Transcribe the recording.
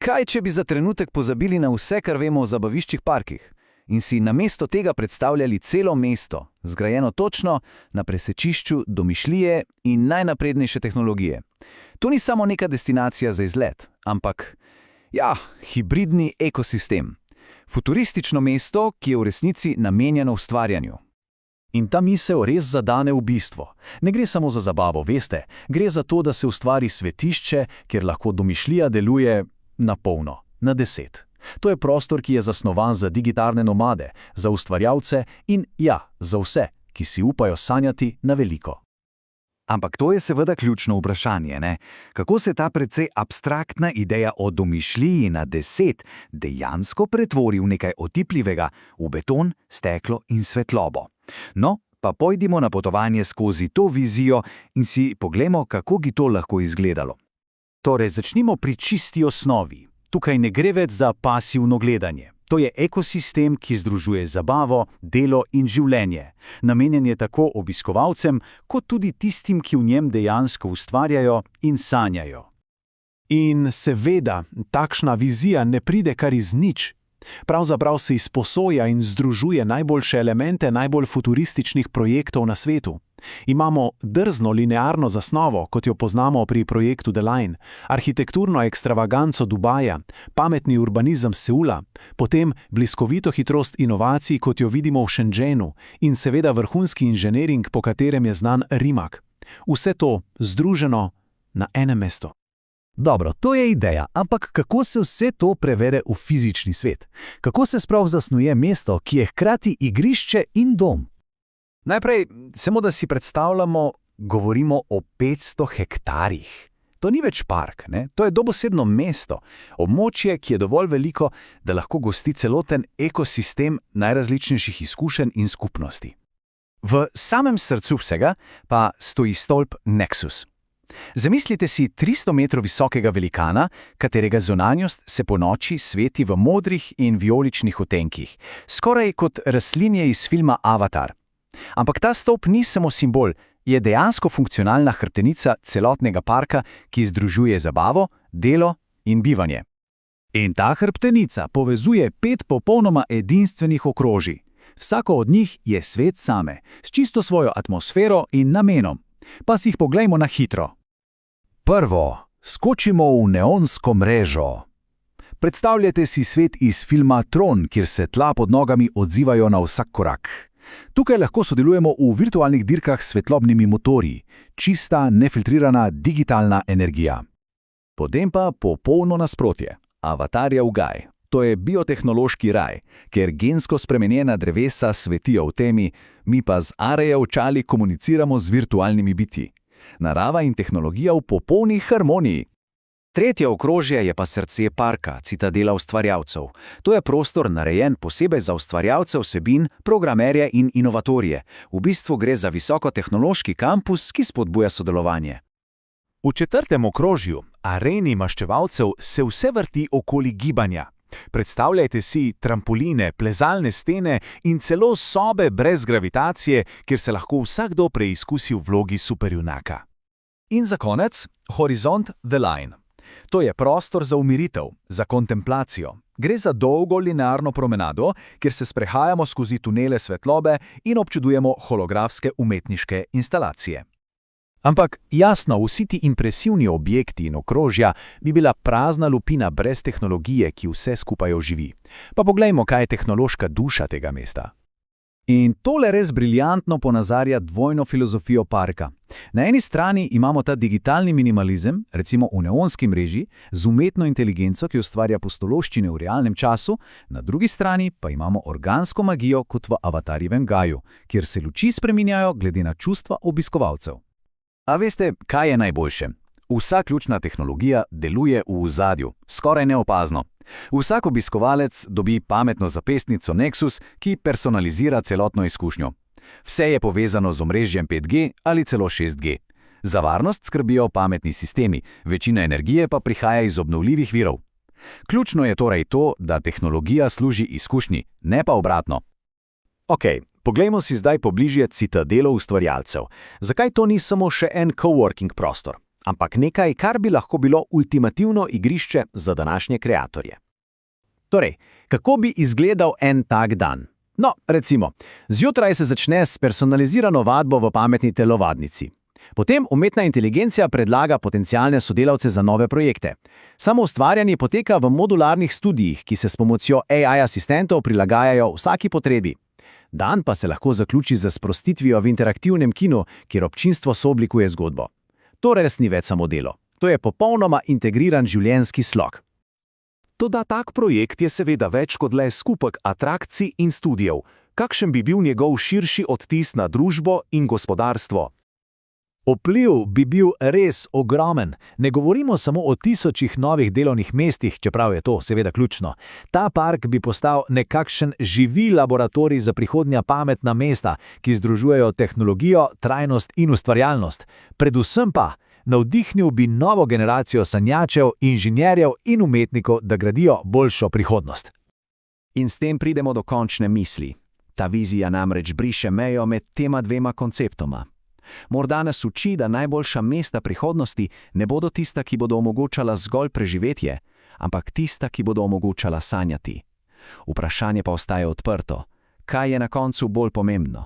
Kaj, če bi za trenutek pozabili na vse, kar vemo o zabaviščih parkih, in si namesto tega predstavljali celo mesto, zgrajeno točno na presečišču domišljije in najnaprednejše tehnologije? To ni samo neka destinacija za izlet, ampak, hibridni ekosistem. Futuristično mesto, ki je v resnici namenjeno ustvarjanju. In ta misel res zadane v bistvo. Ne gre samo za zabavo, veste, gre za to, da se ustvari svetišče, kjer lahko domišljija deluje na polno, na 10. To je prostor, ki je zasnovan za digitalne nomade, za ustvarjalce in, za vse, ki si upajo sanjati na veliko. Ampak to je seveda ključno vprašanje, ne? Kako se ta precej abstraktna ideja o domišljiji na 10 dejansko pretvori v nekaj otipljivega, v beton, steklo in svetlobo. No, pa pojdimo na potovanje skozi to vizijo in si poglejmo, kako bi to lahko izgledalo. Torej, začnimo pri čisti osnovi. Tukaj ne gre več za pasivno gledanje. To je ekosistem, ki združuje zabavo, delo in življenje. Namenjen je tako obiskovalcem, kot tudi tistim, ki v njem dejansko ustvarjajo in sanjajo. In seveda, takšna vizija ne pride kar iz nič. Pravzaprav se izposoja in združuje najboljše elemente najbolj futurističnih projektov na svetu. Imamo drzno linearno zasnovo, kot jo poznamo pri projektu The Line, arhitekturno ekstravaganco Dubaja, pametni urbanizem Seula, potem bliskovito hitrost inovacij, kot jo vidimo v Shenzhenu, in seveda vrhunski inženiring, po katerem je znan Rimac. Vse to združeno na enem mestu. Dobro, to je ideja, ampak kako se vse to prevede v fizični svet? Kako se sploh zasnuje mesto, ki je hkrati igrišče in dom? Najprej, samo da si predstavljamo, govorimo o 500 hektarjih. To ni več park, ne? To je dobesedno mesto, območje, ki je dovolj veliko, da lahko gosti celoten ekosistem najrazličnejših izkušenj in skupnosti. V samem srcu vsega pa stoji stolp Nexus. Zamislite si 300 metrov visokega velikana, katerega zunanjost se ponoči sveti v modrih in vijoličnih odtenkih, skoraj kot rastlinje iz filma Avatar. Ampak ta stolp ni samo simbol, je dejansko funkcionalna hrbtenica celotnega parka, ki združuje zabavo, delo in bivanje. In ta hrbtenica povezuje 5 popolnoma edinstvenih okrožij. Vsako od njih je svet same, s čisto svojo atmosfero in namenom. Pa si jih poglejmo na hitro. Prvo, skočimo v neonsko mrežo. Predstavljajte si svet iz filma Tron, kjer se tla pod nogami odzivajo na vsak korak. Tukaj lahko sodelujemo v virtualnih dirkah s svetlobnimi motorji, čista, nefiltrirana digitalna energija. Potem pa popolno nasprotje, Avatarjev gaj. To je biotehnološki raj, kjer gensko spremenjena drevesa svetijo v temi, mi pa z AR očali komuniciramo z virtualnimi biti. Narava in tehnologija v popolni harmoniji. Tretje okrožje je pa srce parka, citadela ustvarjalcev. To je prostor narejen posebej za ustvarjalce vsebin, programerje in inovatorje. V bistvu gre za visokotehnološki kampus, ki spodbuja sodelovanje. V četrtem okrožju, areni maščevalcev, se vse vrti okoli gibanja. Predstavljajte si trampoline, plezalne stene in celo sobe brez gravitacije, kjer se lahko vsakdo preizkusi v vlogi superjunaka. In za konec, horizont The Line. To je prostor za umiritev, za kontemplacijo. Gre za dolgo linearno promenado, kjer se sprehajamo skozi tunele svetlobe in občudujemo holografske umetniške instalacije. Ampak jasno, vsi ti impresivni objekti in okrožja bi bila prazna lupina brez tehnologije, ki vse skupaj oživi. Pa poglejmo, kaj je tehnološka duša tega mesta. In tole res briljantno ponazarja dvojno filozofijo parka. Na eni strani imamo ta digitalni minimalizem, recimo v neonski mreži, z umetno inteligenco, ki ustvarja pustolovščine v realnem času, na drugi strani pa imamo organsko magijo kot v Avatarjevem gaju, kjer se luči spreminjajo glede na čustva obiskovalcev. A veste, kaj je najboljše? Vsa ključna tehnologija deluje v ozadju, skoraj neopazno. Vsak obiskovalec dobi pametno zapestnico Nexus, ki personalizira celotno izkušnjo. Vse je povezano z omrežjem 5G ali celo 6G. Za varnost skrbijo pametni sistemi, večina energije pa prihaja iz obnovljivih virov. Ključno je torej to, da tehnologija služi izkušnji, ne pa obratno. Poglejmo si zdaj pobližje citadelo ustvarjalcev. Zakaj to ni samo še en coworking prostor? ampak nekaj, kar bi lahko bilo ultimativno igrišče za današnje kreatorje. Torej, kako bi izgledal en tak dan? No, recimo, zjutraj se začne s personalizirano vadbo v pametni telovadnici. Potem umetna inteligencija predlaga potencialne sodelavce za nove projekte. Samo ustvarjanje poteka v modularnih studijih, ki se s pomočjo AI asistentov prilagajajo vsaki potrebi. Dan pa se lahko zaključi z sprostitvijo v interaktivnem kinu, kjer občinstvo sooblikuje zgodbo. To res ni več samo delo. To je popolnoma integriran življenjski slog. Toda tak projekt je seveda več kot le skupek atrakcij in studijev. Kakšen bi bil njegov širši odtis na družbo in gospodarstvo? Vpliv bi bil res ogromen. Ne govorimo samo o tisočih novih delovnih mestih, čeprav je to seveda ključno. Ta park bi postal nekakšen živi laboratorij za prihodnja pametna mesta, ki združujejo tehnologijo, trajnost in ustvarjalnost. Predvsem pa navdihnil bi novo generacijo sanjačev, inženirjev in umetnikov, da gradijo boljšo prihodnost. In s tem pridemo do končne misli. Ta vizija namreč briše mejo med tema dvema konceptoma. Morda nas uči, da najboljša mesta prihodnosti ne bodo tista, ki bodo omogočala zgolj preživetje, ampak tista, ki bodo omogočala sanjati. Vprašanje pa ostaje odprto. Kaj je na koncu bolj pomembno?